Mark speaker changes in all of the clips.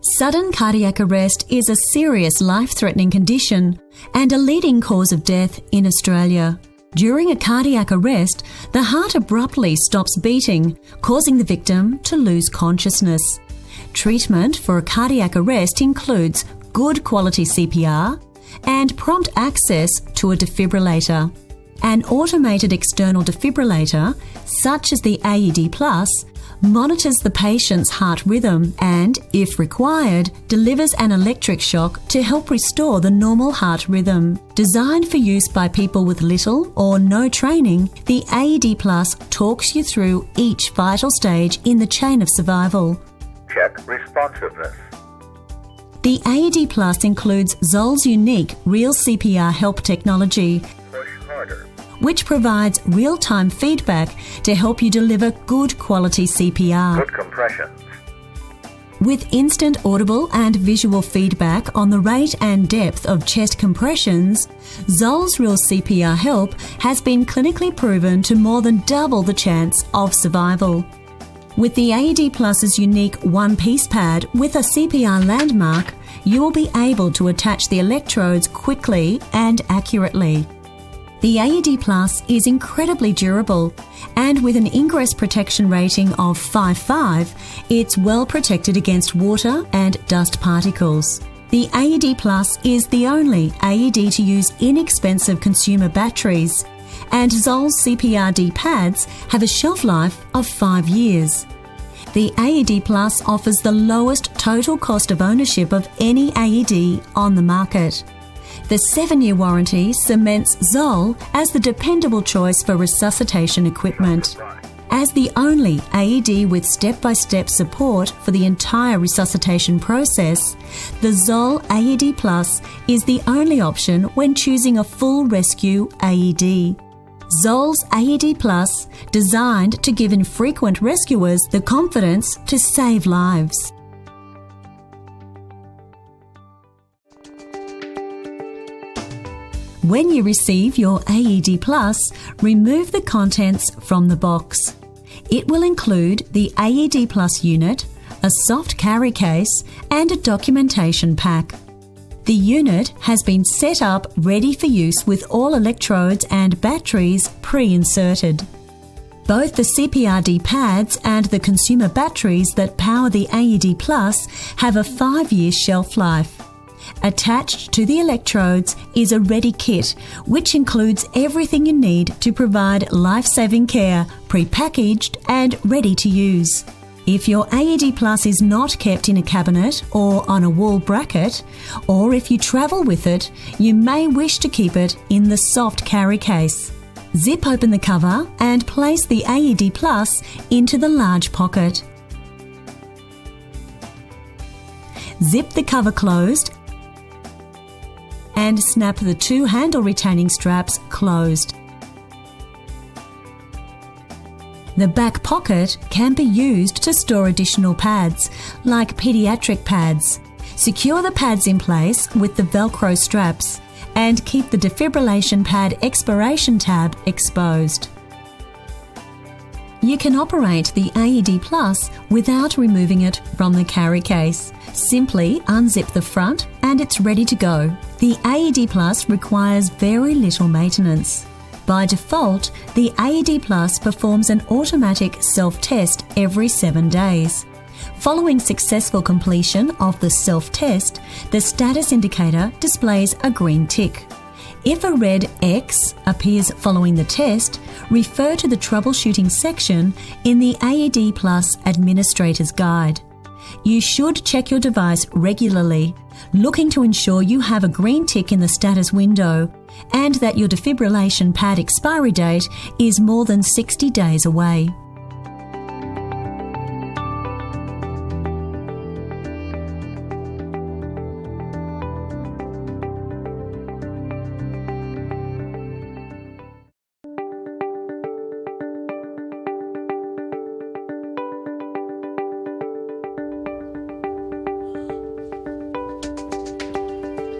Speaker 1: Sudden cardiac arrest is a serious life-threatening condition and a leading cause of death in Australia. During a cardiac arrest, the heart abruptly stops beating, causing the victim to lose consciousness. Treatment for a cardiac arrest includes good quality CPR and prompt access to a defibrillator. An automated external defibrillator, such as the AED Plus, monitors the patient's heart rhythm and, if required, delivers an electric shock to help restore the normal heart rhythm. Designed for use by people with little or no training, the AED Plus talks you through each vital stage in the chain of survival.
Speaker 2: Check responsiveness.
Speaker 1: The AED Plus includes Zoll's unique Real CPR Help technology,
Speaker 2: Push harder.
Speaker 1: which provides real-time feedback to help you deliver good quality CPR.
Speaker 2: Good compressions.
Speaker 1: With instant audible and visual feedback on the rate and depth of chest compressions, Zoll's Real CPR Help has been clinically proven to more than double the chance of survival. With the AED Plus's unique one-piece pad with a CPR landmark, you will be able to attach the electrodes quickly and accurately. The AED Plus is incredibly durable, and with an ingress protection rating of 5.5, it's well protected against water and dust particles. The AED Plus is the only AED to use inexpensive consumer batteries, and Zoll's CPRD pads have a shelf life of 5 years. The AED Plus offers the lowest total cost of ownership of any AED on the market. The 7-year warranty cements Zoll as the dependable choice for resuscitation equipment. As the only AED with step-by-step support for the entire resuscitation process, the Zoll AED Plus is the only option when choosing a full rescue AED. Zoll's AED Plus, designed to give infrequent rescuers the confidence to save lives. When you receive your AED Plus, remove the contents from the box. It will include the AED Plus unit, a soft carry case, and a documentation pack. The unit has been set up ready for use with all electrodes and batteries pre-inserted. Both the CPRD pads and the consumer batteries that power the AED Plus have a 5-year shelf life. Attached to the electrodes is a ready kit, which includes everything you need to provide life-saving care, pre-packaged and ready to use. If your AED Plus is not kept in a cabinet or on a wall bracket, or if you travel with it, you may wish to keep it in the soft carry case. Zip open the cover and place the AED Plus into the large pocket. Zip the cover closed and snap the 2 handle retaining straps closed. The back pocket can be used to store additional pads, like pediatric pads. Secure the pads in place with the Velcro straps and keep the defibrillation pad expiration tab exposed. You can operate the AED Plus without removing it from the carry case. Simply unzip the front and it's ready to go. The AED Plus requires very little maintenance. By default, the AED Plus performs an automatic self-test every 7 days. Following successful completion of the self-test, the status indicator displays a green tick. If a red X appears following the test, refer to the troubleshooting section in the AED Plus Administrator's Guide. You should check your device regularly, looking to ensure you have a green tick in the status window and that your defibrillation pad expiry date is more than 60 days away.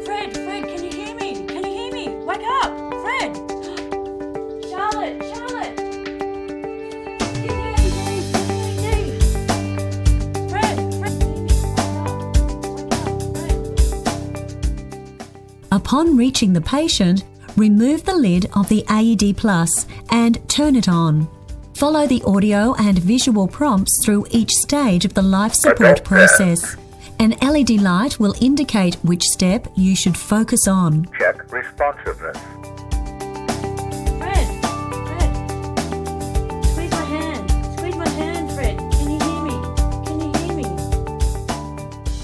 Speaker 3: Fred, can you hear me? Can you hear me? Wake up! Fred! Charlotte!
Speaker 1: Upon reaching the patient, remove the lid of the AED Plus and turn it on. Follow the audio and visual prompts through each stage of the life support process. An LED light will indicate which step you should focus on.
Speaker 2: Check responsiveness.
Speaker 3: Fred, squeeze my hand, Fred. Can you hear me?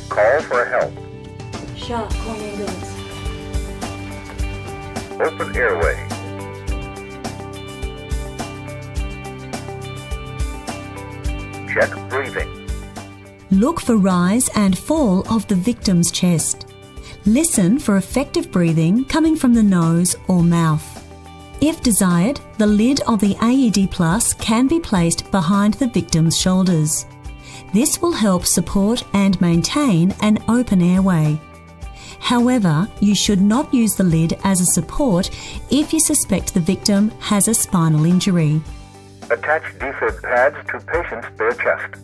Speaker 2: Call for help.
Speaker 3: Sharp, call an ambulance.
Speaker 2: Open airway. Check breathing.
Speaker 1: Look for rise and fall of the victim's chest. Listen for effective breathing coming from the nose or mouth. If desired, the lid of the AED Plus can be placed behind the victim's shoulders. This will help support and maintain an open airway. However, you should not use the lid as a support if you suspect the victim has a spinal injury.
Speaker 2: Attach defib pads to patient's bare chest.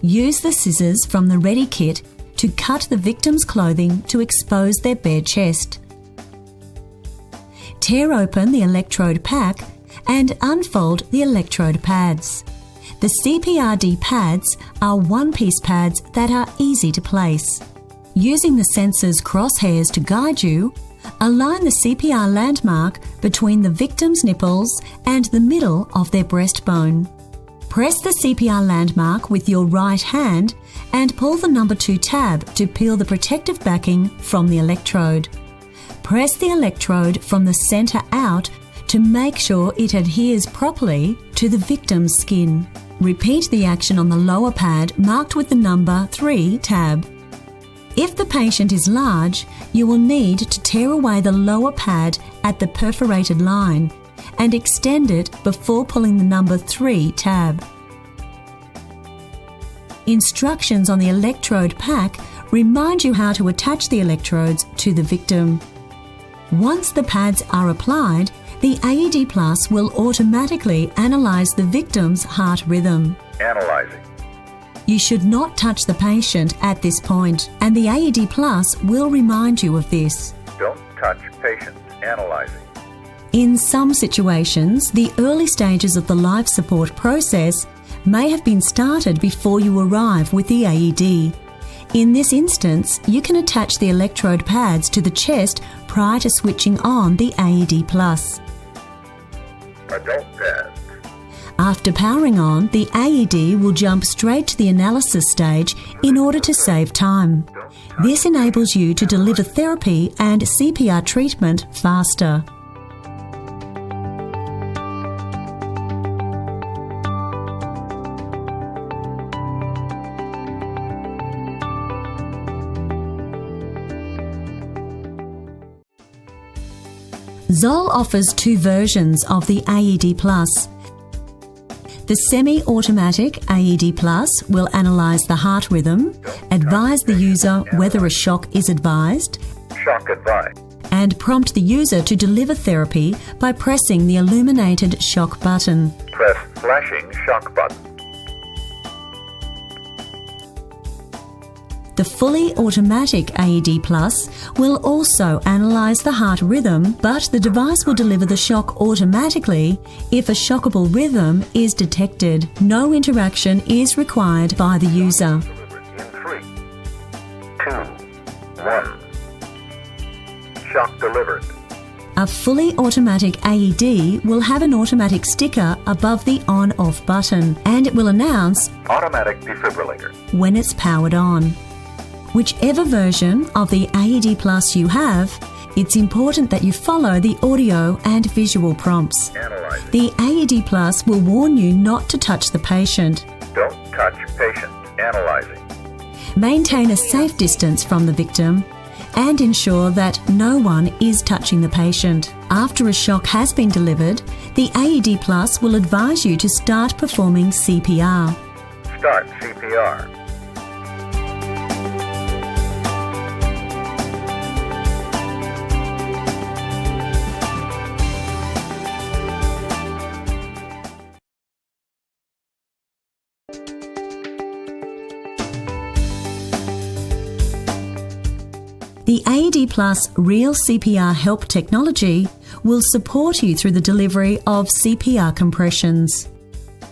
Speaker 1: Use the scissors from the ready kit to cut the victim's clothing to expose their bare chest. Tear open the electrode pack and unfold the electrode pads. The CPRD pads are one-piece pads that are easy to place. Using the sensor's crosshairs to guide you, align the CPR landmark between the victim's nipples and the middle of their breastbone. Press the CPR landmark with your right hand and pull the number 2 tab to peel the protective backing from the electrode. Press the electrode from the center out to make sure it adheres properly to the victim's skin. Repeat the action on the lower pad marked with the number 3 tab. If the patient is large, you will need to tear away the lower pad at the perforated line and extend it before pulling the number 3 tab. Instructions on the electrode pack remind you how to attach the electrodes to the victim. Once the pads are applied, the AED Plus will automatically analyze the victim's heart rhythm.
Speaker 2: Analyzing.
Speaker 1: You should not touch the patient at this point, and the AED Plus will remind you of this.
Speaker 2: Don't touch patient. Analyzing.
Speaker 1: In some situations, the early stages of the life support process may have been started before you arrive with the AED. In this instance, you can attach the electrode pads to the chest prior to switching on the AED Plus.
Speaker 2: Adult pads.
Speaker 1: After powering on, the AED will jump straight to the analysis stage in order to save time. This enables you to deliver therapy and CPR treatment faster. Zoll offers 2 versions of the AED Plus. The semi-automatic AED Plus will analyse the heart rhythm, advise the user whether a shock is advised,
Speaker 2: Shock advised.
Speaker 1: and prompt the user to deliver therapy by pressing the illuminated shock button.
Speaker 2: Press flashing shock button.
Speaker 1: The fully automatic AED Plus will also analyse the heart rhythm, but the device will deliver the shock automatically if a shockable rhythm is detected. No interaction is required by the user.
Speaker 2: Delivered in 3, 2, 1. Shock delivered.
Speaker 1: A fully automatic AED will have an automatic sticker above the on-off button, and it will announce
Speaker 2: Automatic defibrillator.
Speaker 1: when it's powered on. Whichever version of the AED Plus you have, it's important that you follow the audio and visual prompts.
Speaker 2: Analyzing.
Speaker 1: The AED Plus will warn you not to touch the patient.
Speaker 2: Don't touch patient. Analyzing.
Speaker 1: Maintain a safe distance from the victim and ensure that no one is touching the patient. After a shock has been delivered, the AED Plus will advise you to start performing CPR.
Speaker 2: Start CPR.
Speaker 1: The AED Plus Real CPR Help technology will support you through the delivery of CPR compressions.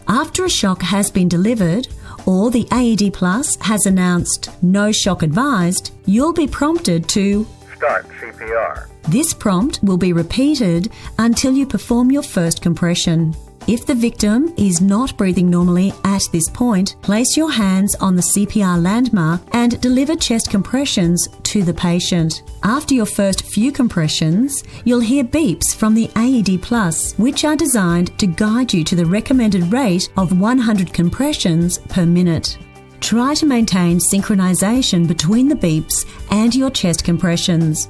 Speaker 1: After a shock has been delivered, or the AED Plus has announced no shock advised, you'll be prompted to
Speaker 2: Start CPR.
Speaker 1: This prompt will be repeated until you perform your first compression. If the victim is not breathing normally at this point, place your hands on the CPR landmark and deliver chest compressions to the patient. After your first few compressions, you'll hear beeps from the AED Plus, which are designed to guide you to the recommended rate of 100 compressions per minute. Try to maintain synchronization between the beeps and your chest compressions.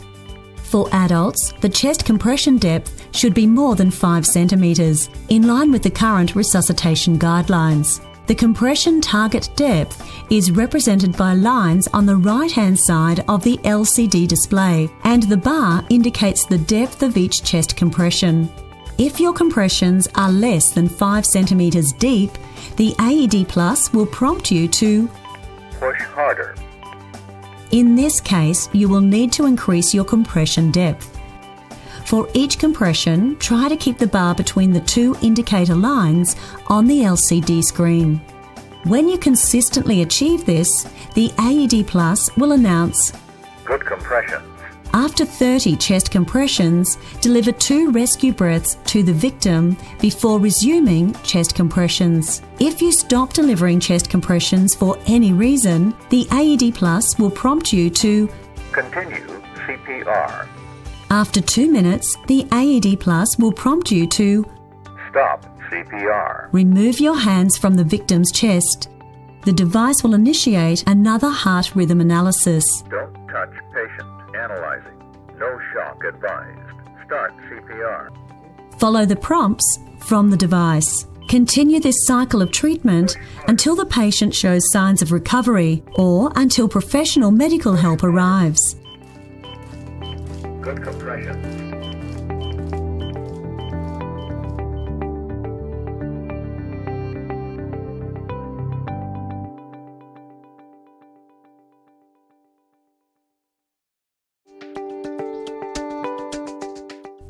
Speaker 1: For adults, the chest compression depth should be more than 5 centimetres, in line with the current resuscitation guidelines. The compression target depth is represented by lines on the right-hand side of the LCD display, and the bar indicates the depth of each chest compression. If your compressions are less than 5 centimetres deep, the AED Plus will prompt you to
Speaker 2: Push harder.
Speaker 1: In this case, you will need to increase your compression depth. For each compression, try to keep the bar between the two indicator lines on the LCD screen. When you consistently achieve this, the AED Plus will announce,
Speaker 2: Good compressions.
Speaker 1: after 30 chest compressions, deliver 2 rescue breaths to the victim before resuming chest compressions. If you stop delivering chest compressions for any reason, the AED Plus will prompt you to
Speaker 2: Continue CPR.
Speaker 1: After 2 minutes, the AED Plus will prompt you to
Speaker 2: Stop CPR.
Speaker 1: remove your hands from the victim's chest. The device will initiate another heart rhythm analysis.
Speaker 2: Don't touch patient. Analyzing. No shock advised. Start CPR.
Speaker 1: Follow the prompts from the device. Continue this cycle of treatment until the patient shows signs of recovery or until professional medical help arrives.
Speaker 2: Good compressions.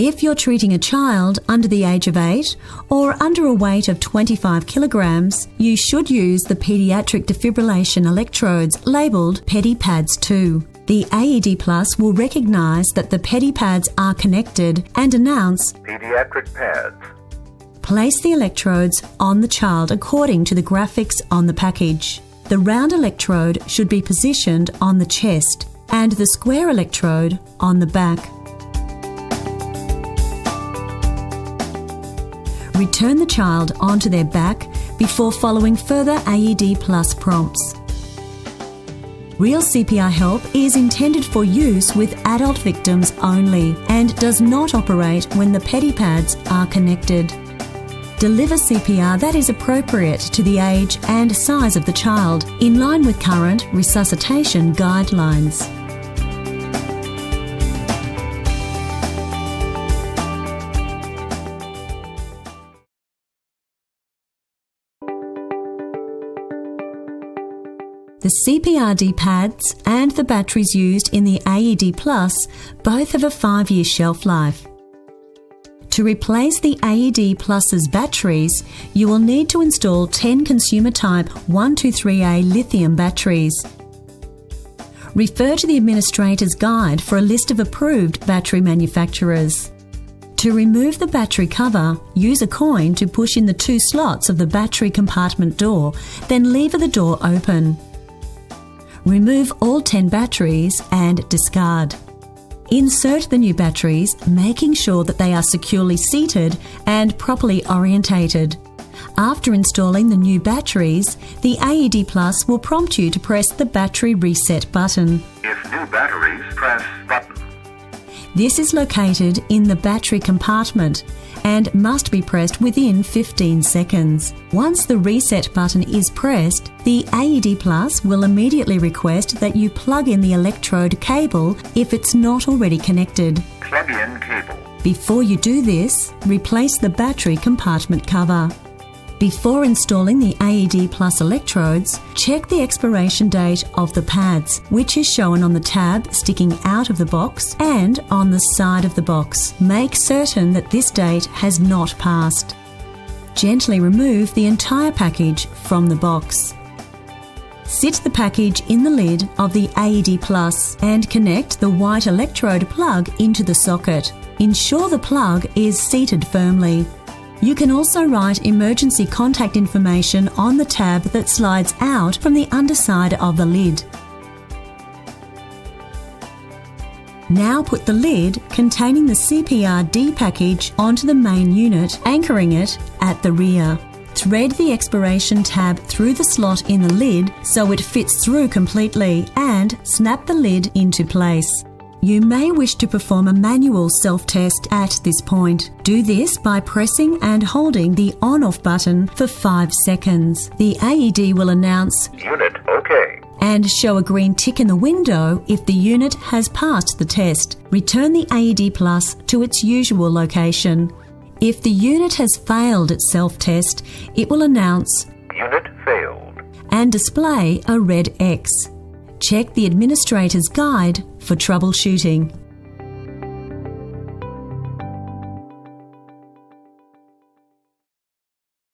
Speaker 1: If you're treating a child under the age of 8 or under a weight of 25 kilograms, you should use the pediatric defibrillation electrodes labelled PediPads 2. The AED Plus will recognise that the PediPads are connected and announce,
Speaker 2: Pediatric pads.
Speaker 1: place the electrodes on the child according to the graphics on the package. The round electrode should be positioned on the chest and the square electrode on the back. Return the child onto their back before following further AED Plus prompts. Real CPR Help is intended for use with adult victims only and does not operate when the PediPads are connected. Deliver CPR that is appropriate to the age and size of the child, in line with current resuscitation guidelines. The CPRD pads and the batteries used in the AED Plus both have a 5-year shelf life. To replace the AED Plus's batteries, you will need to install 10 consumer type 123A lithium batteries. Refer to the administrator's guide for a list of approved battery manufacturers. To remove the battery cover, use a coin to push in the 2 slots of the battery compartment door, then lever the door open. Remove all 10 batteries and discard. Insert the new batteries, making sure that they are securely seated and properly orientated. After installing the new batteries, the AED Plus will prompt you to press the battery reset button.
Speaker 2: If new batteries, press button.
Speaker 1: This is located in the battery compartment and must be pressed within 15 seconds. Once the reset button is pressed, the AED Plus will immediately request that you plug in the electrode cable if it's not already connected.
Speaker 2: Plug in cable.
Speaker 1: Before you do this, replace the battery compartment cover. Before installing the AED Plus electrodes, check the expiration date of the pads, which is shown on the tab sticking out of the box and on the side of the box. Make certain that this date has not passed. Gently remove the entire package from the box. Sit the package in the lid of the AED Plus and connect the white electrode plug into the socket. Ensure the plug is seated firmly. You can also write emergency contact information on the tab that slides out from the underside of the lid. Now put the lid containing the CPR-D package onto the main unit, anchoring it at the rear. Thread the expiration tab through the slot in the lid so it fits through completely and snap the lid into place. You may wish to perform a manual self-test at this point. Do this by pressing and holding the on-off button for 5 seconds. The AED will announce
Speaker 2: Unit OK.
Speaker 1: and show a green tick in the window if the unit has passed the test. Return the AED Plus to its usual location. If the unit has failed its self-test, it will announce
Speaker 2: Unit failed.
Speaker 1: and display a red X. Check the administrator's guide for troubleshooting.